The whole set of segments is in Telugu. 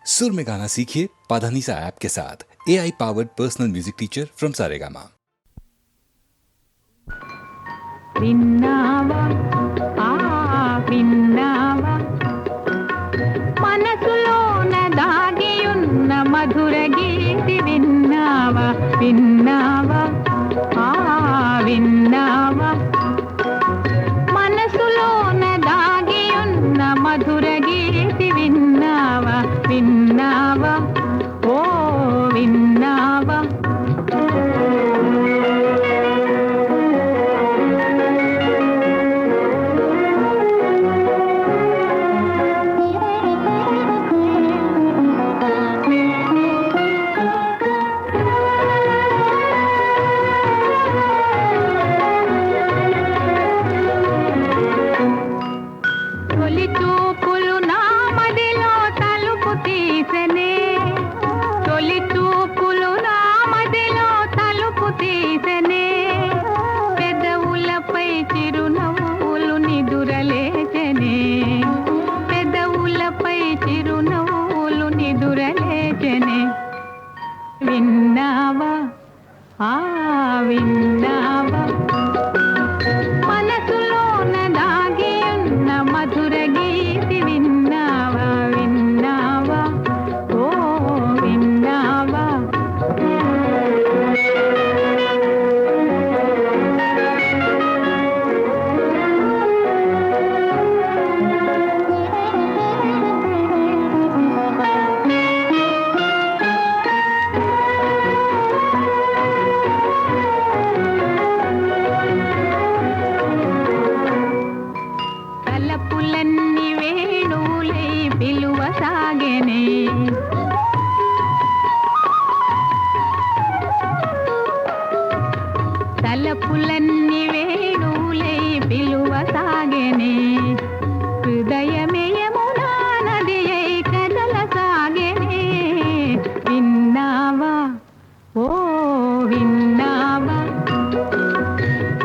सुर में गाना सीखिए पाधानीसा ऐप के साथ। AI powered personal music teacher from Saregama. విన్నావా విన్నావా మనసులోన దాగియున్న మధుర గీతి విన్నావా విన్నావా విన్నావా మనసులోన దాగియున్న మధుర గీతి విన్నావా విన్నావా ఓ విన్నావా తొలి చూపులు నా మదిలో తలుపు తీసెనే తొలి చూపులు నా మదిలో తలుపు తీసెనే పెదవులపై చిరునవ్వులు నిదురలేచెనే పెదవులపై చిరునవ్వులు నిదురలేచెనే విన్నావా విన్నావా మనసులోన దాగియున్న మధుర గీతి విన్నావా విన్నావా ఓ విన్నావా తలపులన్నీ వేణువులై పిలువ సాగెనే తలపులన్నీ వేణువులై పిలువ సాగెనే హృదయమే యమునా నదియై కదల సాగెనే విన్నావా ఓ విన్నావా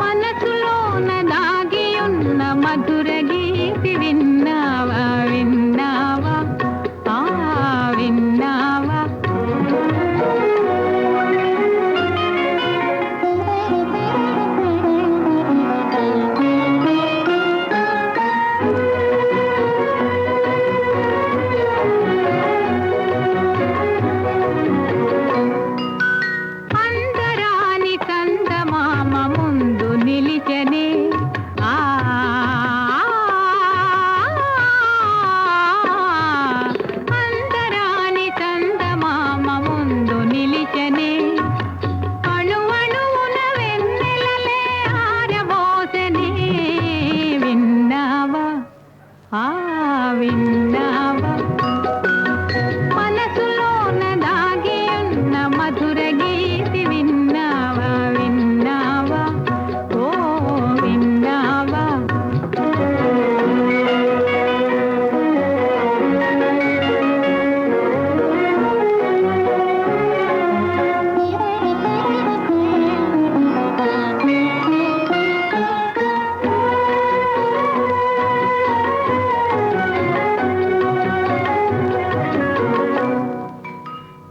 మనసులోన దాగియున్న మధుర గీతి విన్నావా విన్నావా విన్నావా అందరాని చందమామ ముందు నిలిచెనే అందరాని చందమామ ముందు నిలిచెనే అణువణువున వెన్నెలలే ఆరబోసెనే విన్నావా విన్నావా మనసులోన దాగియున్న మధుర గీతి విన్నావా విన్నావా ఓ విన్నావా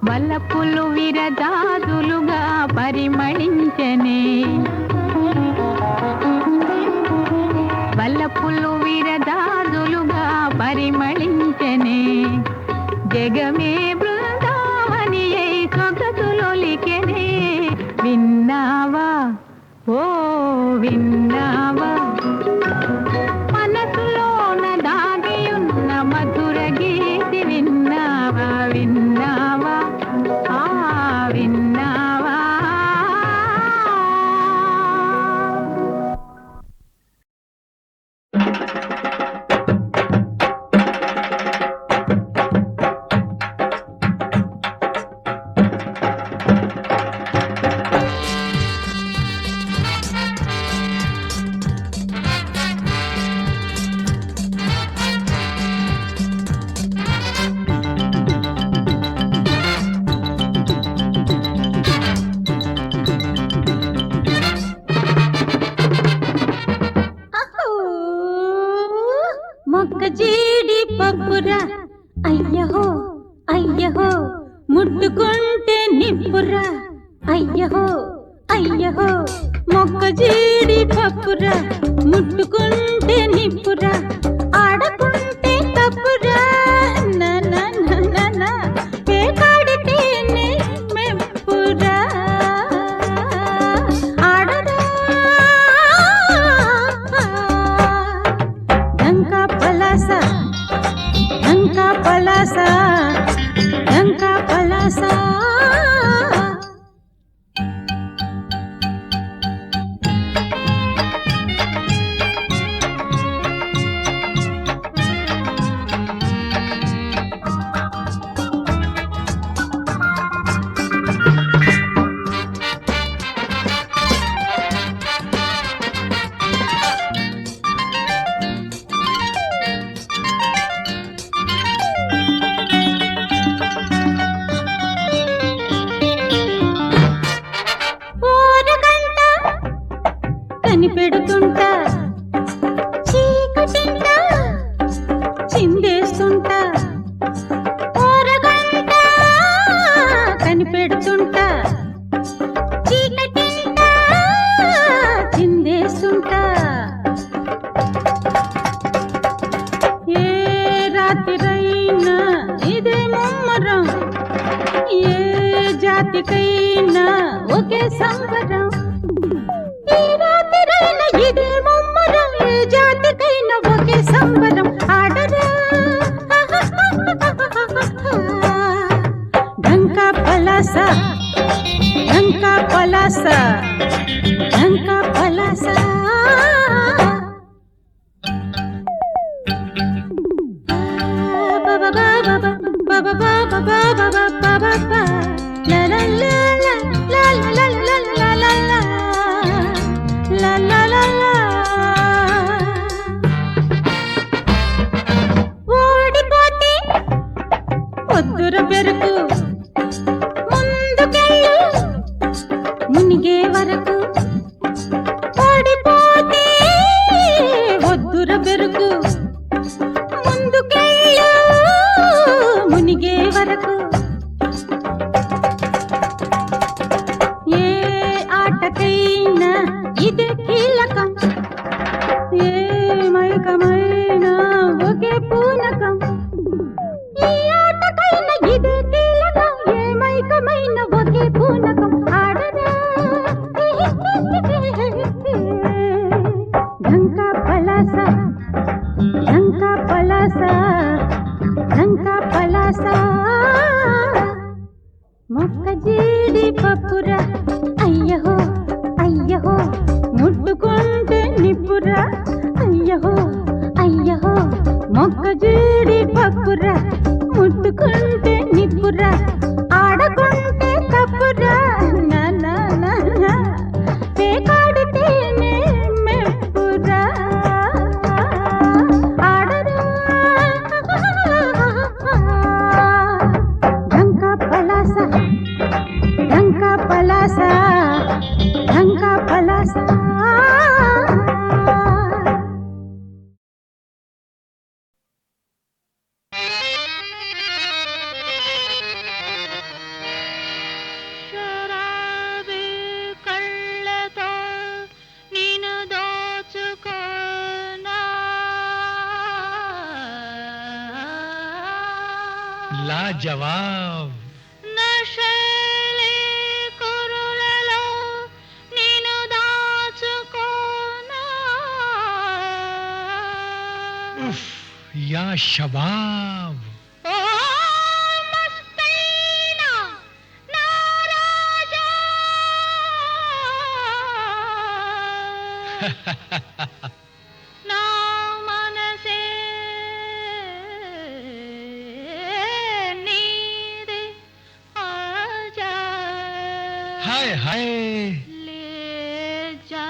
వలపులు విరజాజులుగా పరిమళించనే వలపులు విరజాజులుగా పరిమళించనే జగమే బృందావని అయి సొగసులొలికెనే విన్నావా ఓ విన్నావా మనసులోన దాగియున్న మధుర గీతి విన్నావా విన్నావా విన్నావా ముట్టుకుంటే నిప్పురా అయ్యహో అయ్యహో మొక్క జీడి పప్పురా ముట్టుకుంటే నిప్పురా ఆడకుంటే తప్పురా పేకాడితేనే మెప్పురా ఆడరా డంకా పలాస డంకా పలాస డంకా పలాస కనిపెడుతుంటా చీకటింటా చిందేస్తుంటా ఓరగంట కనిపెడుతుంటా చీకటింటా చిందేస్తుంటా ఏ రాత్రిరైనా ఇదే ముమ్మరం ఏ జాతికైనా ఒకే సంబరం ఇదే ముమ్మరం ఏ జాతికైనా ఒకే సంబరం ఆడరా డంకా పలాస డంకా పలాస డంకా పలాస బాబా బాబా బాబా బాబా బాబా బాబా బాబా లా లా లా లా లా లా లా లా లా La la la la ఓడిపోతే పొద్దుర పెరుకు ముందుకెళ్ళు మునిగే వరకు ఓడిపోతే పొద్దుర పెరుకు ముందుకెళ్ళు మునిగే వరకు ఏ ఆటకైనా ఇదే కీలకం ఏ మైకమైనా ఒకే పూనకం ఈ ఆటకైనా ఇదే కీలకం ఏ మైకమైనా ఒకే పూనకం ఆడరా డంకా పలాస డంకా పలాస డంకా పలాస మొక్క జీడి పప్పురా అయ్యహో అయ్యహో ముట్టుకుంటే నిప్పురా అయ్యహో అయ్యహో మొక్క జీడి పప్పురా ముట్టుకుంటే నిప్పురా ఆడకుంటే తప్పురా పేకాడితేనే మెప్పురా ఆడరా డంకా పలాస డంకా పలాస డంకా పలాస శరాబీ కళ్ళతో నిన్ను దోచుకోనా లాజవాబ్ నశలే కురులలో నిన్ను దాచుకోనా ఉఫ్ యా షబాబ్ ఓ మస్తైనా నా రాజా నా మనసే నీదే ఆజా हाय हाय లే जा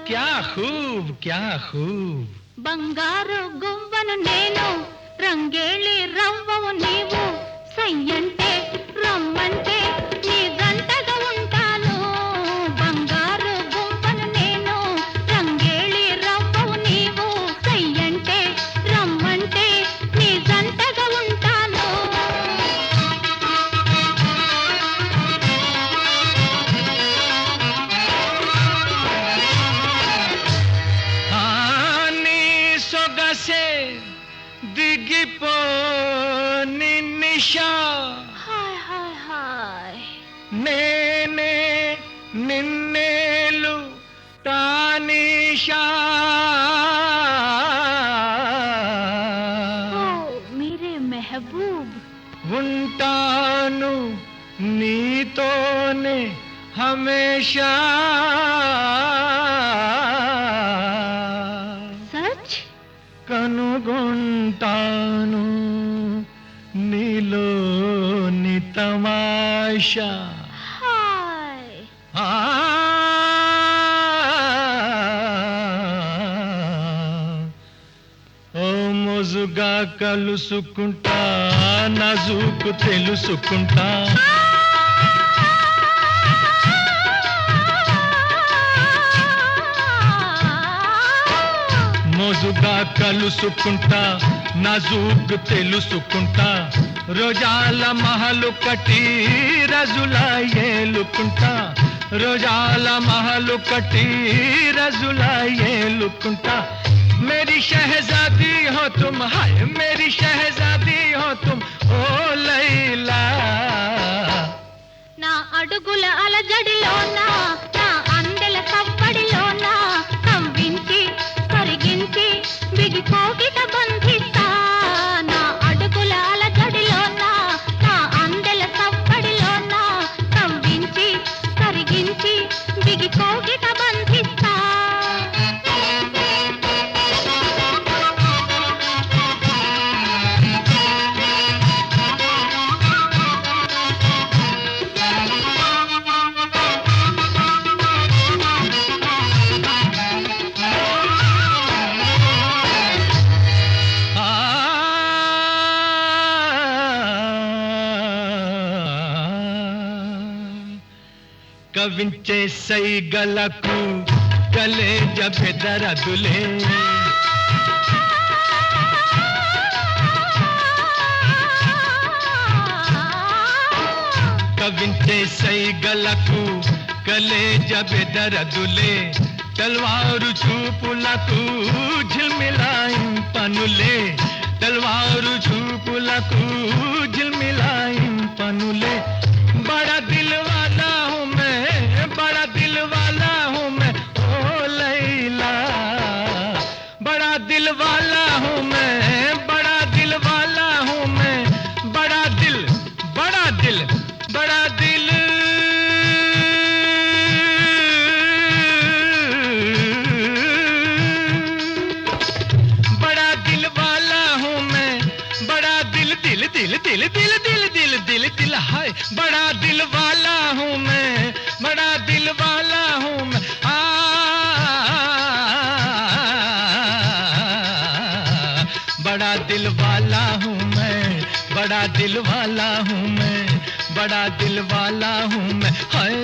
क्या खूब क्या खूब బంగారు గువ్వను నేను రంగేళి రవ్వవు నీవు సయ్యంటే రమ్మంటే నీ గంటగా ఉంటాను బంగారు గువ్వను నేను రంగేళి రవ్వవు నీవు సయ్యంటే రమ్మంటే నీ గంటగా ఉంటాను హాయ్ హాయ్ హాయ్ నేనే నిన్నేలు తానిషా ఓ మీరే మెహబూబ్ ఉంటాను నీతోనే హమేషా సచ్ కనుగొంటాను నీలోని తమాషా హాయ్ ఆ ఓ మోజుగా కలుసుకుంటా నాజుకు తెలుసుకుంటా మోజుగా కలుసుకుంటా నాజుకు తెలుసుకుంటా రోజాల మహలు కట్టి రజులా ఏలుకుంటా రోజాల మహలు కట్టి రజులా ఏలుకుంటా मेरी शहजादी हो तुम हाय मेरी शहजादी हो तुम ओ लैला నా అడుగుల అలజడిలోన నా అందెల సవ్వడిలోన కవ్వించి కరిగించి బిగి కోగిట బంధిస్తా నా అడుగుల అలజడిలోన నా అందెల సవ్వడిలోన కవ్వించి కరిగించి బిగి కోగిట బంధిస్తా కవించే సైగలకు కలేజ బెదరదులే కవించే సైగలకు కలేజ బెదరదులే తల్వారు చూపులకు ఝిల్మిలాయింపనులే తల్వారు చూపులకు ఝిల్మిలాయింపనులే बड़ा दिल वाला हूँ मैं बड़ा दिल वाला हूँ मैं ओ लैला बड़ा दिल वाला हूँ मैं बड़ा दिल वाला हूँ मैं बड़ा दिल बड़ा दिल बड़ा दिल बड़ा दिल वाला हूँ मैं बड़ा दिल दिल दिल दिल दिल दिल दिल दिल दिल हाय बड़ा दिल वाला हूँ मैं बड़ा दिल वाला हूँ मैं बड़ा दिल वाला हूँ मैं बड़ा दिल वाला हूँ मैं बड़ा दिल वाला हूँ मैं हाय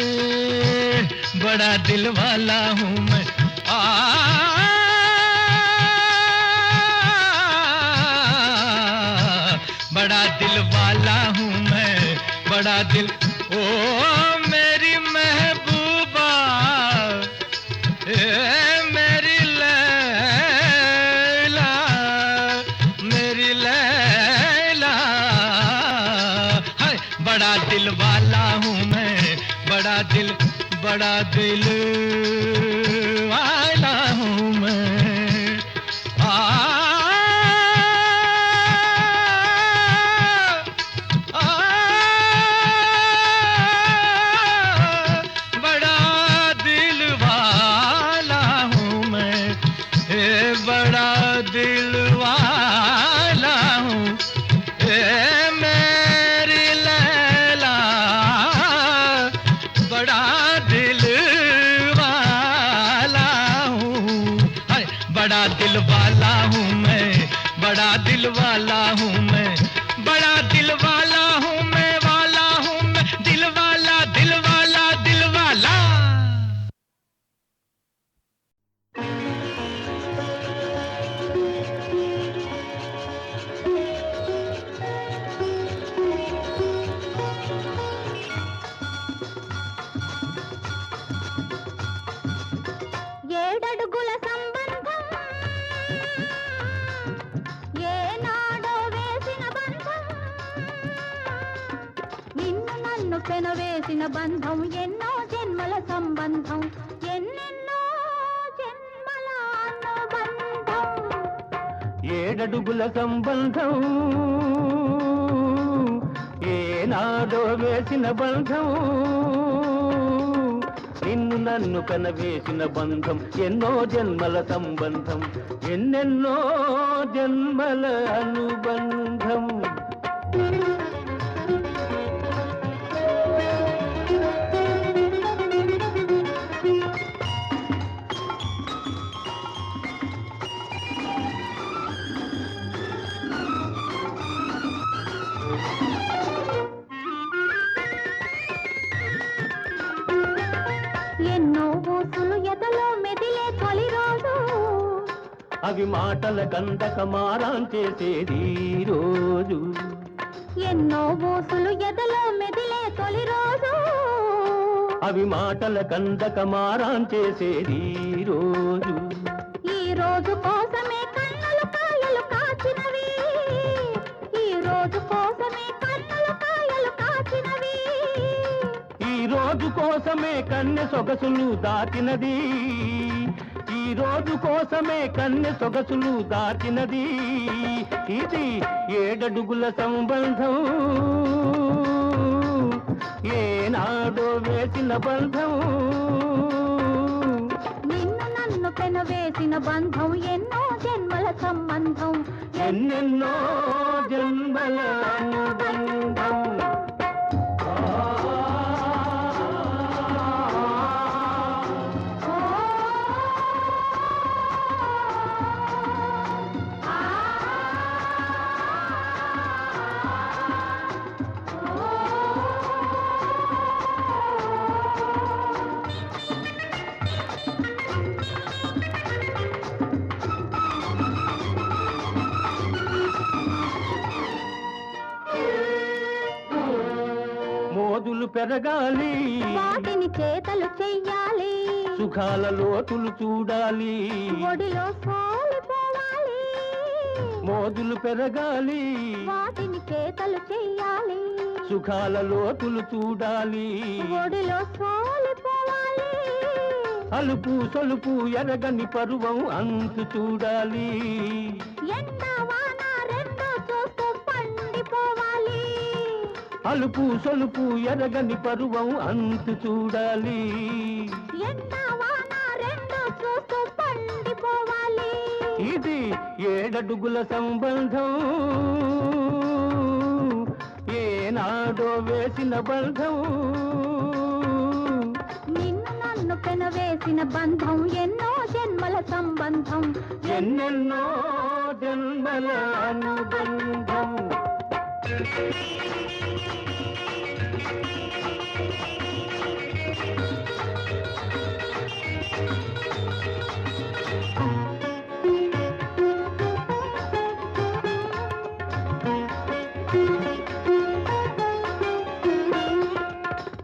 बड़ा दिल वाला हूँ मैं बड़ा दिल वाला हूँ मैं बड़ा दिल ओ मेरी महबूबा मेरी लैला मेरी लैला हाय बड़ा दिल वाला हूँ मैं बड़ा दिल वाला हूँ मैं बड़ा दिल वाला हूँ मैं बड़ा दिल वाला हूँ मैं बड़ा दिल वाला हूँ मैं दिल वाला दिल वाला दिल वाला ఏడడుగుల సంబంధం ఏనాడో నన్ను పెనవేసిన బంధం ఎన్నో జన్మల సంబంధం ఎన్నెన్నో జన్మల అనుబంధం 7 అడుగుల సంబంధం ఏనాడో వేసిన బంధం నిన్ను నన్ను కనవేసిన బంధం ఎన్నో జన్మల సంబంధం ఎన్నెన్నో జన్మల అనుబంధం ఎన్నో ఊసులు ఎదలో మెదిలే తొలి రోజు అవి మాటల గంధక మారాం చేసేది ఈ రోజు ఎన్నో ఊసులు ఎదలో మెదిలే తొలి రోజు అవి మాటల గంధక మారాం చేసేది ఈ రోజు ఈ రోజు కోసమే కన్నులు కాయలు కాచినవి ఈ రోజు కోసమే కన్నులు కాయలు కాచినవి ఈ రోజు కోసమే కన్నె సొగసులు దాటినది ఈ రోజు కోసమే కన్నె సొగసులు దాటినది ఇది 7 అడుగుల సంబంధం ఏనాడో వేసిన బంధం నిన్ను నన్ను పెనవేసిన బంధం ఎన్నో జన్మల సంబంధం ఎన్నెన్నో జన్మల అనుబంధం మోదులు పెరగాలి వాటిని చేతలు చెయ్యాలి సుఖాల లోతులు చూడాలి ఒడిలో సోలిపోవాలి మోదులు పెరగాలి వాటిని చేతలు చెయ్యాలి సుఖాల లోతులు చూడాలి ఒడిలో సోలిపోవాలి అలుపు సొలుపు ఎరగని పరువం అంతు చూడాలి ఎండ వాన రెండో చూస్తూ పండిపోవాలి అలుపు సొలుపు ఎరగని పరువం అంతు చూడాలి ఎండ వాన రెండో చూస్తూ పండిపోవాలి ఇది 7 అడుగుల సంబంధం ఏనాడో వేసిన బంధం నిన్ను నన్ను పెనవేసిన బంధం ఎన్నో జన్మల సంబంధం ఎన్నెన్నో జన్మల అనుబంధం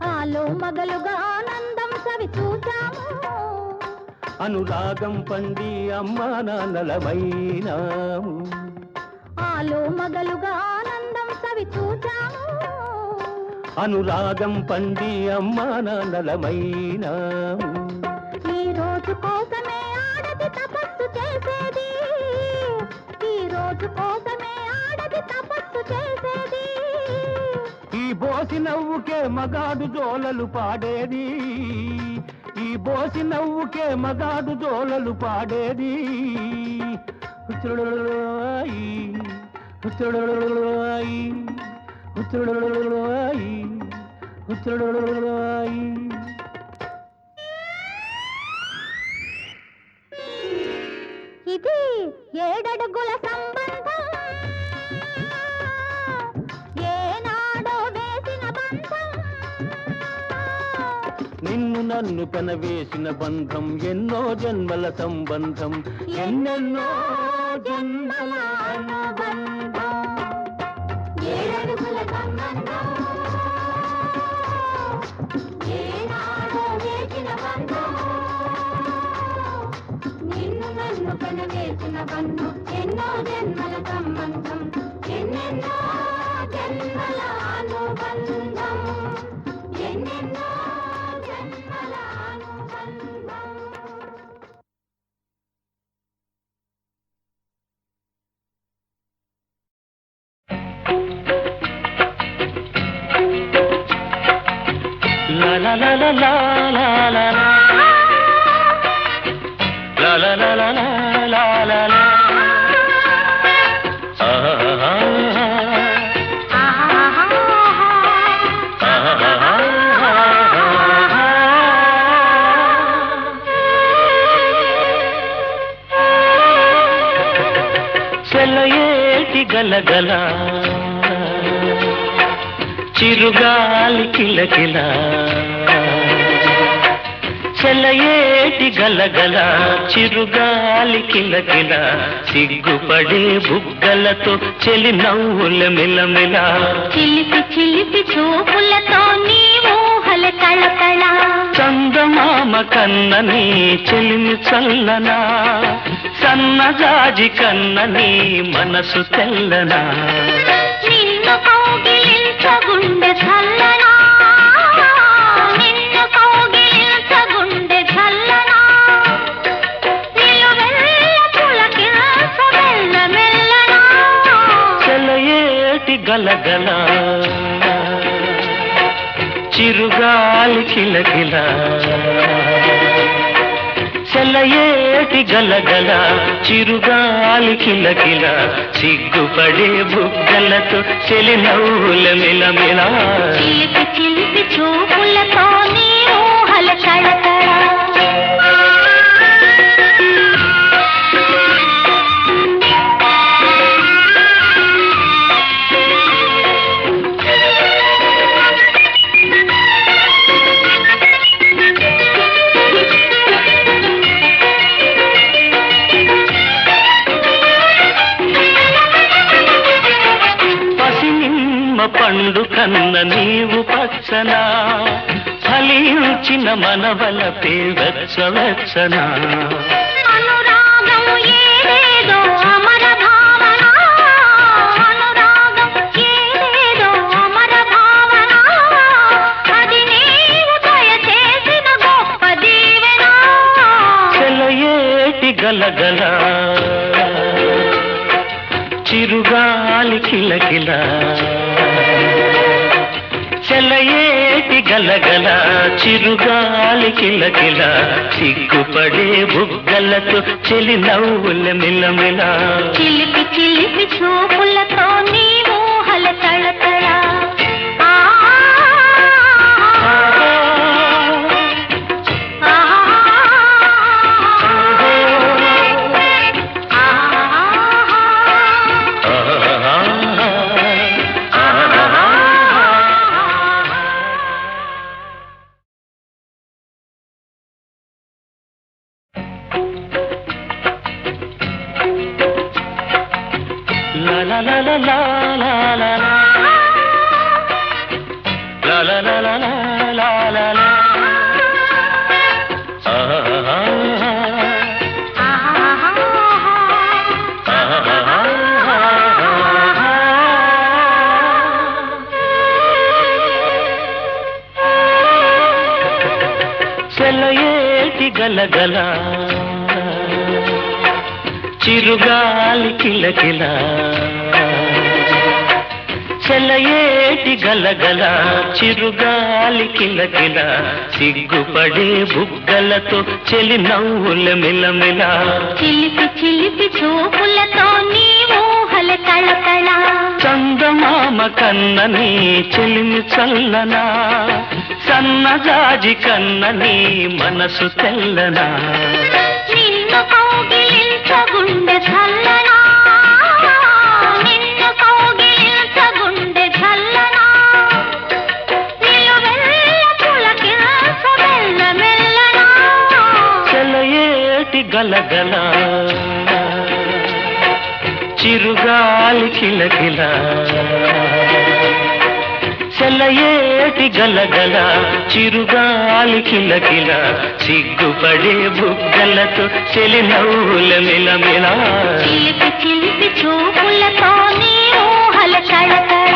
ఆలో మగలుగా ఆనందం సవి చూచాము అనురాగం పండి అమ్మా నాన్నలమైనాము ఆలో మగలుగా ఆనందం సవి చూచాము అనురాగం పండి అమ్మా నాన్నలమైనాము ఈ రోజు కోసమే ఆడది తపస్సు చేసేది ఈ రోజు కోసమే ఆడది తపస్సు చేసేది ఈ బోసి నవ్వుకే మగాడు జోలలు పాడేది ఈ బోసి నవ్వుకే మగాడు జోలలు పాడేది హుచ్చుడుడుడుడుడుడుడుయి, హుచ్చుడుడుడుడుడుడుయి, హుచ్చుడుడుడుడుడుడుయి, హుచ్చుడుడుడుడుడుడుయి. ఇది 7 అడుగుల సంబంధం ఏనాడో వేసిన బంధం నిన్ను నన్ను పెనవేసిన బంధం ఎన్నో జన్మల సంబంధం ఎన్నెన్నో జన్మల అనుబంధం 7 అడుగుల సంబంధం ఏనాడో వేసిన బంధం నిన్ను నన్ను పెనవేసిన బంధం ఎన్నో జన్మల సంబంధం ఎన్నెన్నో జన్మల అనుబంధం la la la la la la la la la la la la la la సెలయేటి గలగల చిరుగాలి కిలకిల సెలయేటి గలగల చిరుగాలి కిలకిల సిగ్గుపడే బుగ్గలతో చెలి నవ్వుల మిలమిల చిలిపి చిలిపి చూపులతో నీ ఊహల కళకళ చందమామ కన్నని చెలిమి చల్లనా సన్నజాజి కన్నని మనసు తెల్లనా నిన్ను కౌగిలించగుండె చల్లనా నిన్ను కౌగిలించగుండె చల్లనా నిలువెల్ల పులకించ మెల్ల మెల్లనా సెలయేటి గలగల చిరుగాలి కిలకిల సెలయేటి గలగల చిరుగాలి కిలకిల సిగ్గుపడే బుగ్గలతో చెలి నవ్వుల మిలమిల చిలిపి చిలిపి చూపులతో నీ ఊహల కళకళ పండు కన్న నీవు పచ్చనా ఫలించిన మనవలపే వెచ్చవెచ్చనా అనురాగం ఏదేదో అమర భావన అనురాగం ఏదేదో అమర భావన అది నీవు దయచేసిన గొప్ప దీవెన సెలయేటి గలగల చిరుగాలి కిలకిల సెలయేటి గలగల చిరుగాలి కిలకిల సిగ్గుపడే బుగ్గలతో చెలి నవ్వుల మిలమిల చిలిపి చిలిపి చూపులతో నీ ఊహల తళతళ la la la la la la la la la la la la la la సెలయేటి గలగల చిరుగాలి కిలకిల సెలయేటి గలగల చిరుగాలి కిలకిల సిగ్గుపడే బుగ్గలతో చెలి నవ్వుల మిలమిల చిలిపి చిలిపి చూపులతో నీ ఊహల కళకళ చందమామ కన్నని చెలిమి చల్లనా సన్నజాజి కన్నని మనసు తెల్లనా నిన్ను కౌగిలించగుండె చల్లనా నిన్ను కౌగిలించగుండె చల్లనా నిలువెల్ల పులకించ మెల్ల మెల్లనా సెలయేటి గలగల చిరుగాలి కిలకిల సెలయేటి గలగల చిరుగాలి కిలకిల సిగ్గుపడే బుగ్గలతో చెలి నవ్వుల మిలమిల చిలిపి చిలిపి చూపులతో నీ ఊహల కళకళ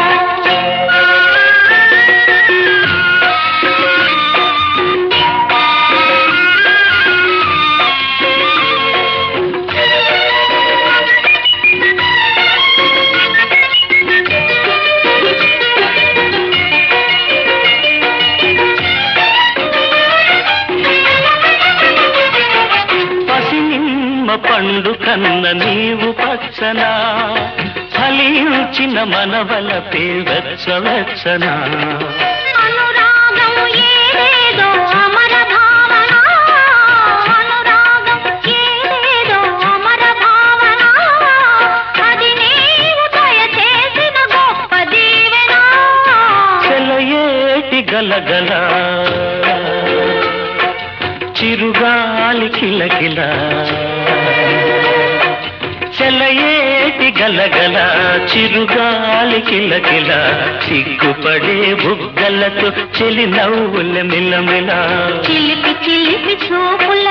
పండు కన్న నీవు పచ్చనా ఫలించిన మనవలపే వెచ్చవెచ్చనా అనురాగం ఏదేదో అమర భావన అనురాగం ఏదేదో అమర భావన అది నీవు దయచేసిన గొప్ప దీవెన చెలయేటి గలగల చిరుగాలి కిలకిల చెలయేటి గలగల చిరుగాలి కిలకిల సిగ్గుపడే బుగ్గలతో చెలి నవ్వుల మిలమిల చిలిపి చిలిపి చూపుల